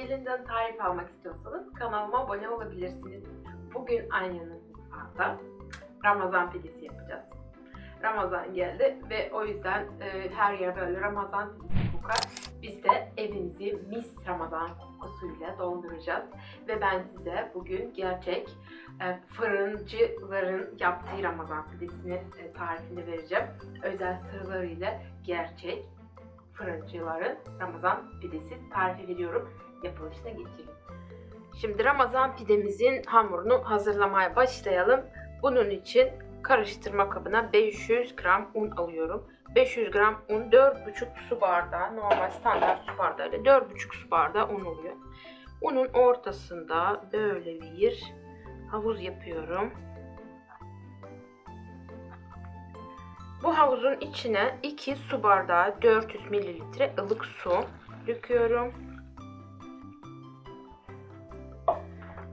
Gelinden tarif almak istiyorsanız kanalıma abone olabilirsiniz. Bugün Anya'nın mutfağında Ramazan pidesi yapacağız. Ramazan geldi ve o yüzden her yer böyle Ramazan pidesi kokar. Biz de evimizi mis Ramazan kokusuyla dolduracağız. Ve ben size bugün gerçek fırıncıların yaptığı Ramazan pidesini tarifini vereceğim. Özel sırlarıyla gerçek fırıncıların Ramazan pidesi tarifi veriyorum. Yapılışına geçelim. Şimdi Ramazan pidemizin hamurunu hazırlamaya başlayalım. Bunun için karıştırma kabına 500 gram un alıyorum. 500 gram un 4,5 su bardağı, normal standart su bardağıyla 4,5 su bardağı un oluyor. Unun ortasında böyle bir havuz yapıyorum. Bu havuzun içine 2 su bardağı 400 mililitre ılık su döküyorum.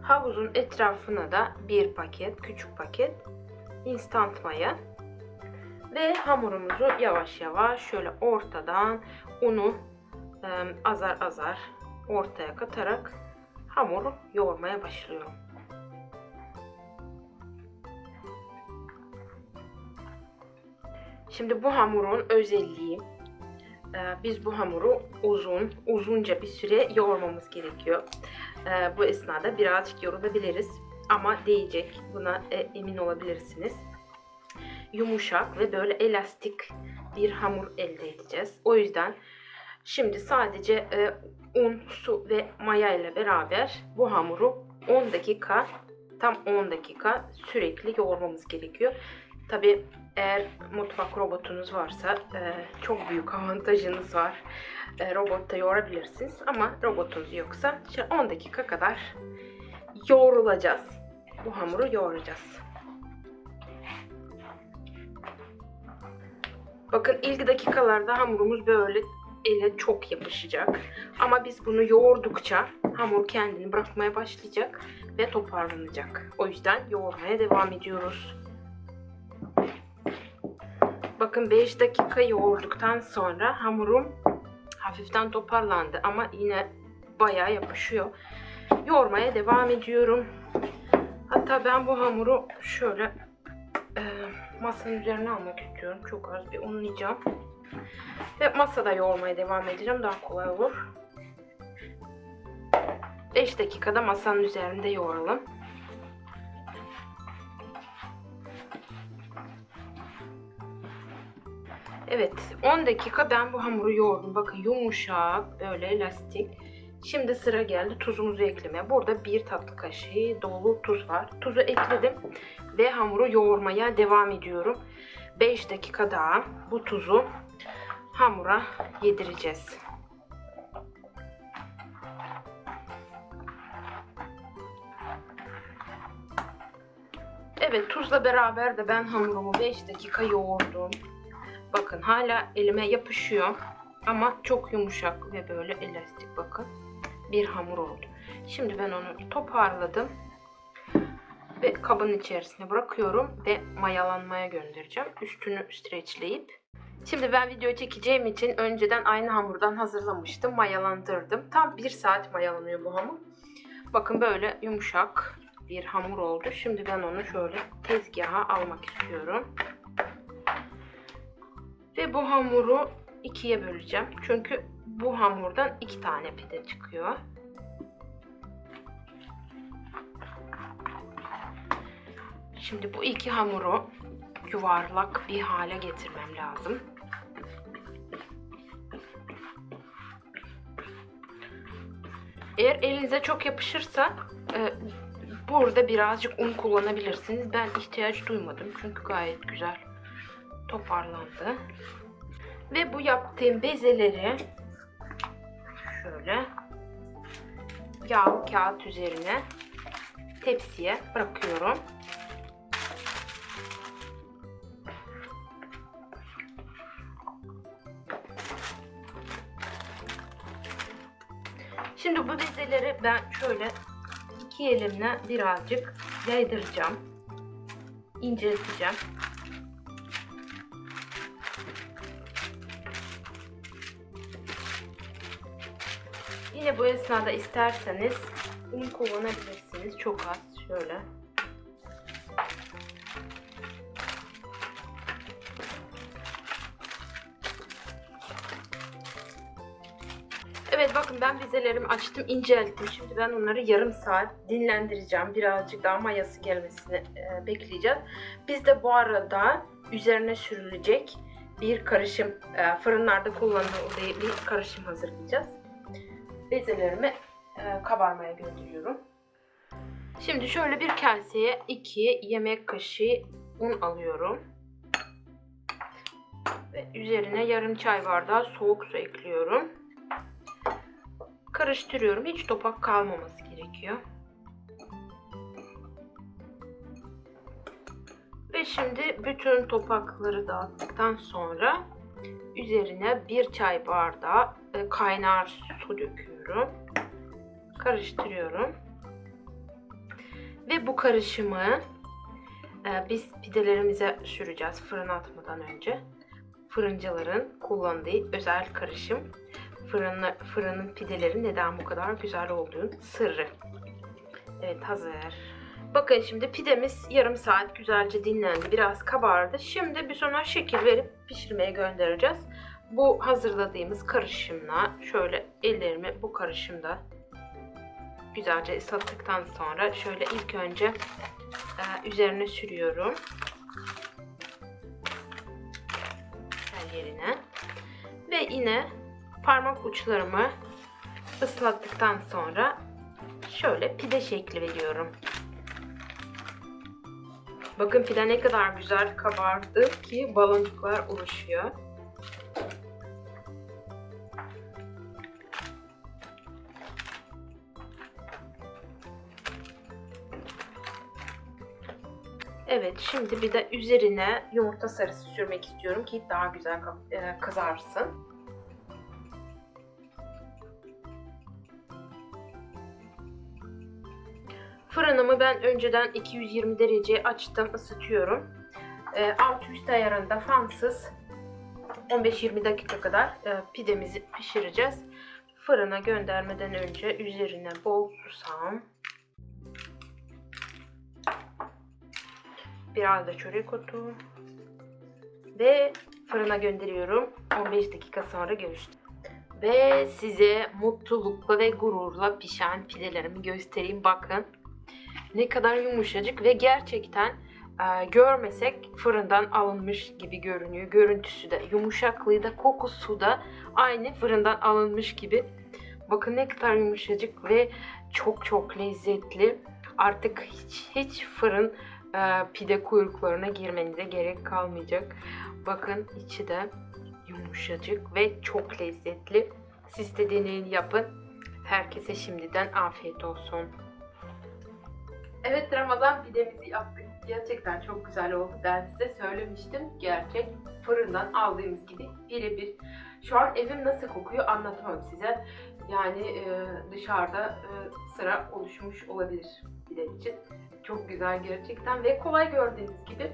Havuzun etrafına da bir paket, küçük paket instant maya ve hamurumuzu yavaş yavaş şöyle ortadan unu azar azar ortaya katarak hamuru yoğurmaya başlıyorum. Şimdi bu hamurun özelliği, biz bu hamuru uzunca bir süre yoğurmamız gerekiyor. Bu esnada birazcık yorulabiliriz ama değecek, buna emin olabilirsiniz. Yumuşak ve böyle elastik bir hamur elde edeceğiz. O yüzden şimdi sadece un, su ve maya ile beraber bu hamuru 10 dakika, tam 10 dakika sürekli yoğurmamız gerekiyor. Tabi eğer mutfak robotunuz varsa çok büyük avantajınız var. Robotta yoğurabilirsiniz ama robotunuz yoksa 10 dakika kadar yoğrulacağız. Bu hamuru yoğuracağız. Bakın ilk dakikalarda hamurumuz böyle ele çok yapışacak. Ama biz bunu yoğurdukça hamur kendini bırakmaya başlayacak ve toparlanacak. O yüzden yoğurmaya devam ediyoruz. Bakın 5 dakika yoğurduktan sonra hamurum hafiften toparlandı ama yine bayağı yapışıyor. Yoğurmaya devam ediyorum. Hatta ben bu hamuru şöyle masanın üzerine almak istiyorum. Çok az bir unlayacağım. Ve masada yoğurmaya devam edeceğim. Daha kolay olur. 5 dakikada masanın üzerinde yoğuralım. Evet, 10 dakika ben bu hamuru yoğurdum. Bakın yumuşak, böyle elastik. Şimdi sıra geldi tuzumuzu eklemeye. Burada 1 tatlı kaşığı dolu tuz var. Tuzu ekledim ve hamuru yoğurmaya devam ediyorum. 5 dakika daha bu tuzu hamura yedireceğiz. Evet, tuzla beraber de ben hamurumu 5 dakika yoğurdum. Bakın hala elime yapışıyor ama çok yumuşak ve böyle elastik, bakın bir hamur oldu. Şimdi ben onu toparladım ve kabın içerisine bırakıyorum ve mayalanmaya göndereceğim. Üstünü streçleyip. Şimdi ben video çekeceğim için önceden aynı hamurdan hazırlamıştım, mayalandırdım. Tam 1 saat mayalanıyor bu hamur. Bakın böyle yumuşak bir hamur oldu. Şimdi ben onu şöyle tezgaha almak istiyorum. Ve bu hamuru 2'ye böleceğim. Çünkü bu hamurdan 2 tane pide çıkıyor. Şimdi bu 2 hamuru yuvarlak bir hale getirmem lazım. Eğer elinize çok yapışırsa burada birazcık un kullanabilirsiniz. Ben ihtiyaç duymadım çünkü gayet güzel toparlandı. Ve bu yaptığım bezeleri şöyle yağ kağıt üzerine tepsiye bırakıyorum. Şimdi bu bezeleri ben şöyle 2 elimle birazcık yaydıracağım. İncelteceğim. Yine bu esnada isterseniz un kullanabilirsiniz. Çok az şöyle. Evet, bakın ben bezelerimi açtım, incelttim. Şimdi ben onları yarım saat dinlendireceğim. Birazcık daha mayası gelmesini bekleyeceğiz. Biz de bu arada üzerine sürülecek bir karışım, fırınlarda kullanılan bir karışım hazırlayacağız. Bezelerimi kabarmaya gönderiyorum. Şimdi şöyle bir kaseye 2 yemek kaşığı un alıyorum. Ve üzerine yarım çay bardağı soğuk su ekliyorum. Karıştırıyorum. Hiç topak kalmaması gerekiyor. Ve şimdi bütün topakları dağıttıktan sonra üzerine 1 çay bardağı kaynar su döküyorum. Karıştırıyorum. Ve bu karışımı biz pidelerimize süreceğiz fırına atmadan önce. Fırıncıların kullandığı özel karışım. Fırının pideleri neden bu kadar güzel olduğunun sırrı. Evet, hazır. Bakın şimdi pidemiz yarım saat güzelce dinlendi. Biraz kabardı. Şimdi biz ona şekil verip pişirmeye göndereceğiz. Bu hazırladığımız karışımla şöyle ellerimi bu karışımda güzelce ıslattıktan sonra şöyle ilk önce üzerine sürüyorum. Her yerine. Ve yine parmak uçlarımı ıslattıktan sonra şöyle pide şekli veriyorum. Bakın pide ne kadar güzel kabardı ki baloncuklar oluşuyor. Evet, şimdi bir de üzerine yumurta sarısı sürmek istiyorum ki daha güzel kızarsın. Fırınımı ben önceden 220 dereceye açtım, ısıtıyorum. Alt üst ayarında fansız 15-20 dakika kadar pidemizi pişireceğiz. Fırına göndermeden önce üzerine bol susam, biraz da çörek otu ve fırına gönderiyorum. 15 dakika sonra görüşürüz. Ve size mutlulukla ve gururla pişen pidelerimi göstereyim. Bakın ne kadar yumuşacık ve gerçekten görmesek fırından alınmış gibi görünüyor. Görüntüsü de, yumuşaklığı da, kokusu da aynı fırından alınmış gibi. Bakın ne kadar yumuşacık ve çok çok lezzetli. Artık hiç fırın pide kuyruklarına girmenize gerek kalmayacak. Bakın içi de yumuşacık ve çok lezzetli. Siz de deneyin, yapın. Herkese şimdiden afiyet olsun. Evet, Ramazan pidemizi yaptık. Gerçekten çok güzel oldu. Ben size söylemiştim. Gerçek fırından aldığımız gibi birebir. Şu an evim nasıl kokuyor anlatamam size. Yani dışarıda sıra oluşmuş olabilir pide için. Çok güzel gerçekten ve kolay, gördüğünüz gibi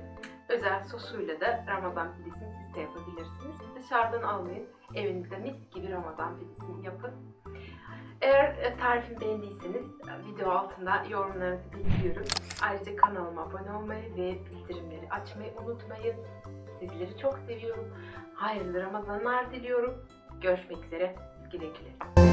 özel sosuyla da Ramazan pidesini siz de yapabilirsiniz. Dışarıdan almayın. Evinizde mis gibi Ramazan pidesini yapın. Eğer tarifimi beğendiyseniz video altında yorumlarınızı bekliyorum. Ayrıca kanalıma abone olmayı ve bildirimleri açmayı unutmayın. Sizleri çok seviyorum. Hayırlı Ramazanlar diliyorum. Görüşmek üzere. Güle güle.